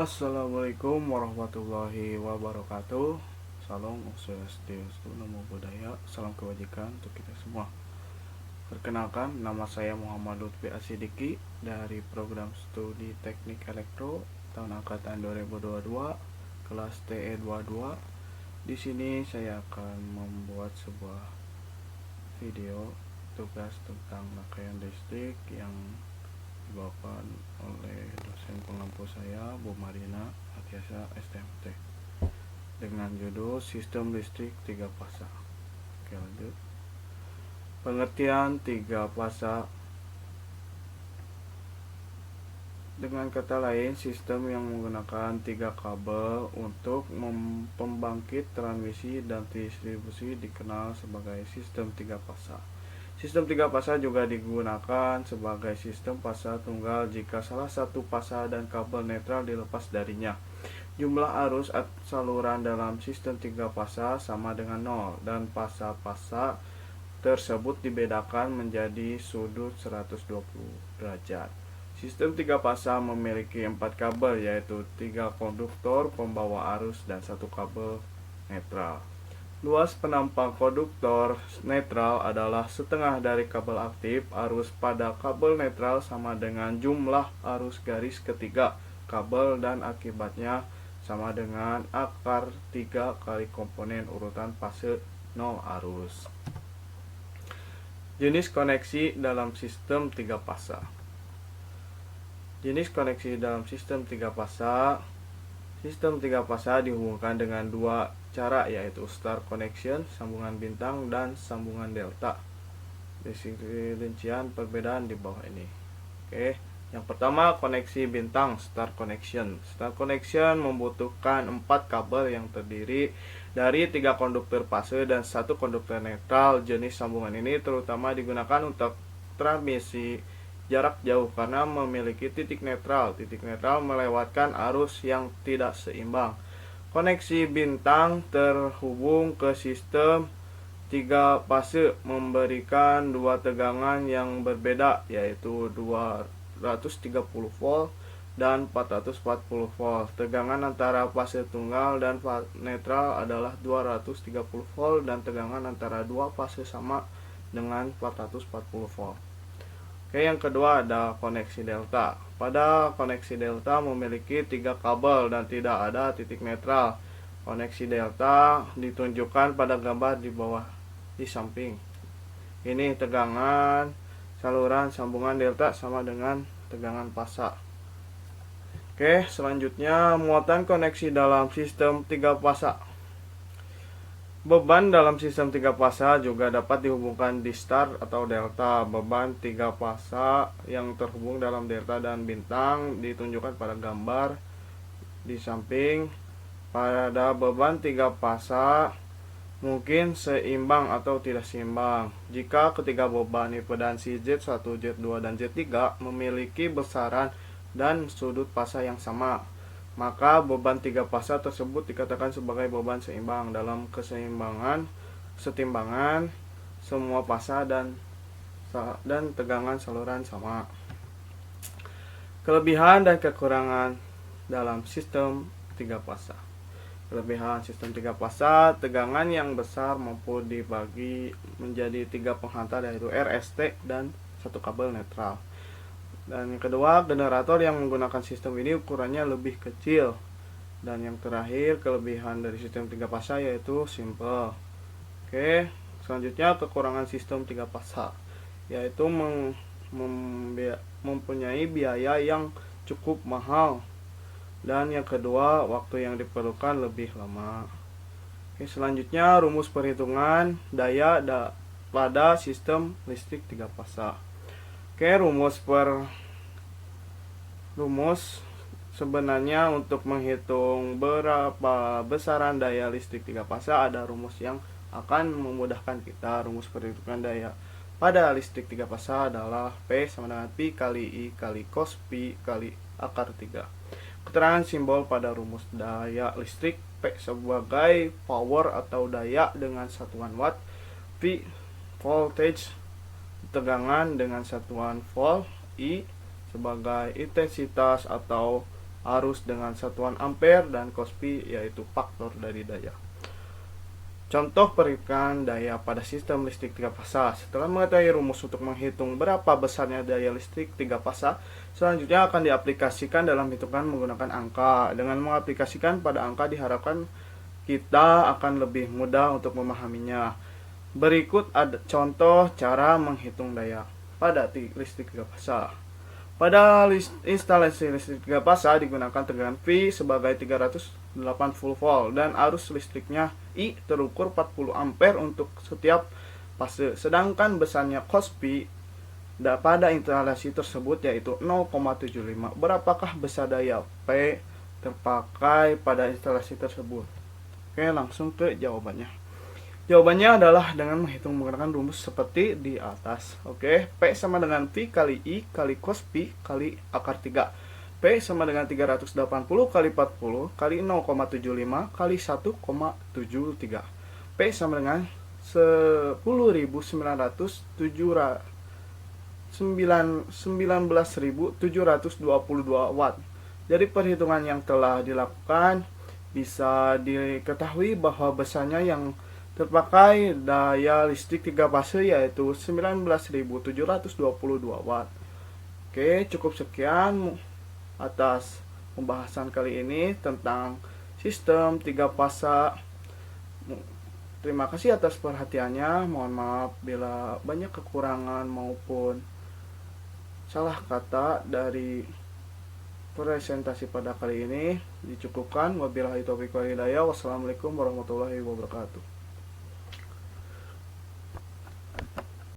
Assalamualaikum warahmatullahi wabarakatuh. Salam Swastiastu, Namo Buddhaya, salam kebajikan untuk kita semua. Perkenalkan, nama saya Muhammad Lutfi Asidiki dari program studi Teknik Elektro tahun angkatan 2022, kelas TE22. Di sini saya akan membuat sebuah video tugas tentang rangkaian listrik yang dibawakan oleh dosen pengampu saya, Bu Marina Atiasa STMT, dengan judul Sistem Listrik 3 Fasa. Oke, lanjut. Pengertian 3 fasa. Dengan kata lain, sistem yang menggunakan 3 kabel untuk pembangkit, transmisi, dan distribusi dikenal sebagai sistem 3 fasa. Sistem 3 fasa juga digunakan sebagai sistem fasa tunggal jika salah satu fasa dan kabel netral dilepas darinya. Jumlah arus saluran dalam sistem 3 fasa sama dengan 0 dan fasa-fasa tersebut dibedakan menjadi sudut 120 derajat. Sistem 3 fasa memiliki 4 kabel, yaitu 3 konduktor pembawa arus dan 1 kabel netral. Luas penampang konduktor netral adalah setengah dari kabel aktif. Arus pada kabel netral sama dengan jumlah arus garis ketiga kabel dan akibatnya sama dengan akar 3 kali komponen urutan fase 0 arus. Jenis koneksi dalam sistem 3 fasa. Jenis koneksi dalam sistem 3 fasa. Sistem 3 fasa dihubungkan dengan 2 cara, yaitu star connection, sambungan bintang, dan sambungan delta. Rincian perbedaan di bawah ini. Oke, yang pertama koneksi bintang, star connection. Star connection membutuhkan 4 kabel yang terdiri dari 3 konduktor fase dan 1 konduktor netral. Jenis sambungan ini terutama digunakan untuk transmisi jarak jauh karena memiliki titik netral. Titik netral melewatkan arus yang tidak seimbang. Koneksi bintang terhubung ke sistem 3 fase memberikan 2 tegangan yang berbeda, yaitu 230 volt dan 440 volt. Tegangan antara fase tunggal dan netral adalah 230 volt dan tegangan antara 2 fase sama dengan 440 volt. Oke, yang kedua ada koneksi delta. Pada koneksi delta memiliki 3 kabel dan tidak ada titik netral. Koneksi delta ditunjukkan pada gambar di bawah di samping. Ini tegangan saluran sambungan delta sama dengan tegangan fasa. Oke, selanjutnya muatan koneksi dalam sistem 3 fasa. Beban dalam sistem 3 fasa juga dapat dihubungkan di star atau delta. Beban 3 fasa yang terhubung dalam delta dan bintang ditunjukkan pada gambar di samping. Pada beban 3 fasa mungkin seimbang atau tidak seimbang jika ketiga beban impedansi Z1, Z2, dan Z3 memiliki besaran dan sudut fasa yang sama. Maka beban 3 fasa tersebut dikatakan sebagai beban seimbang. Dalam kesetimbangan semua fasa dan tegangan saluran sama. Kelebihan dan kekurangan dalam sistem 3 fasa. Kelebihan sistem 3 fasa, tegangan yang besar mampu dibagi menjadi 3 penghantar, yaitu RST dan 1 kabel netral. Dan yang kedua, generator yang menggunakan sistem ini ukurannya lebih kecil. Dan yang terakhir, kelebihan dari sistem 3 fasa yaitu simple. Oke, selanjutnya kekurangan sistem 3 fasa yaitu mempunyai biaya yang cukup mahal. Dan yang kedua, waktu yang diperlukan lebih lama. Oke, selanjutnya rumus perhitungan daya pada sistem listrik 3 fasa. Oke, rumus sebenarnya untuk menghitung berapa besaran daya listrik 3 fasa ada rumus yang akan memudahkan kita. Rumus perhitungan daya pada listrik 3 fasa adalah P sama dengan Pi kali I kali cos Pi kali akar 3. Keterangan simbol pada rumus daya listrik: P sebagai power atau daya dengan satuan watt, P voltage tegangan dengan satuan volt, I sebagai intensitas atau arus dengan satuan ampere, dan cos P yaitu faktor dari daya. Contoh perikan daya pada sistem listrik 3 fasa. Setelah mengetahui rumus untuk menghitung berapa besarnya daya listrik 3 fasa, selanjutnya akan diaplikasikan dalam hitungan menggunakan angka. Dengan mengaplikasikan pada angka diharapkan kita akan lebih mudah untuk memahaminya. Berikut ada contoh cara menghitung daya pada listrik 3 fasa. Pada instalasi listrik 3 fasa digunakan tegangan V sebagai 380 volt dan arus listriknya I terukur 40 ampere untuk setiap fase. Sedangkan besarnya cos P pada instalasi tersebut yaitu 0,75. Berapakah besar daya P terpakai pada instalasi tersebut? Oke, langsung ke jawabannya. Jawabannya adalah dengan menghitung menggunakan rumus seperti di atas. Oke, P sama dengan V kali I kali cos P kali akar 3. P sama dengan 380 kali 40 kali 0,75 kali 1,73. P sama dengan 19.722 watt. Dari perhitungan yang telah dilakukan, bisa diketahui bahwa besarnya yang terpakai daya listrik 3 fase yaitu 19.722 watt. Oke, cukup sekian atas pembahasan kali ini tentang sistem 3 fasa. Terima kasih atas perhatiannya. Mohon maaf bila banyak kekurangan maupun salah kata dari presentasi pada kali ini. Dicukupkan. Wabillahi taufiq wal hidayah. Wassalamualaikum warahmatullahi wabarakatuh.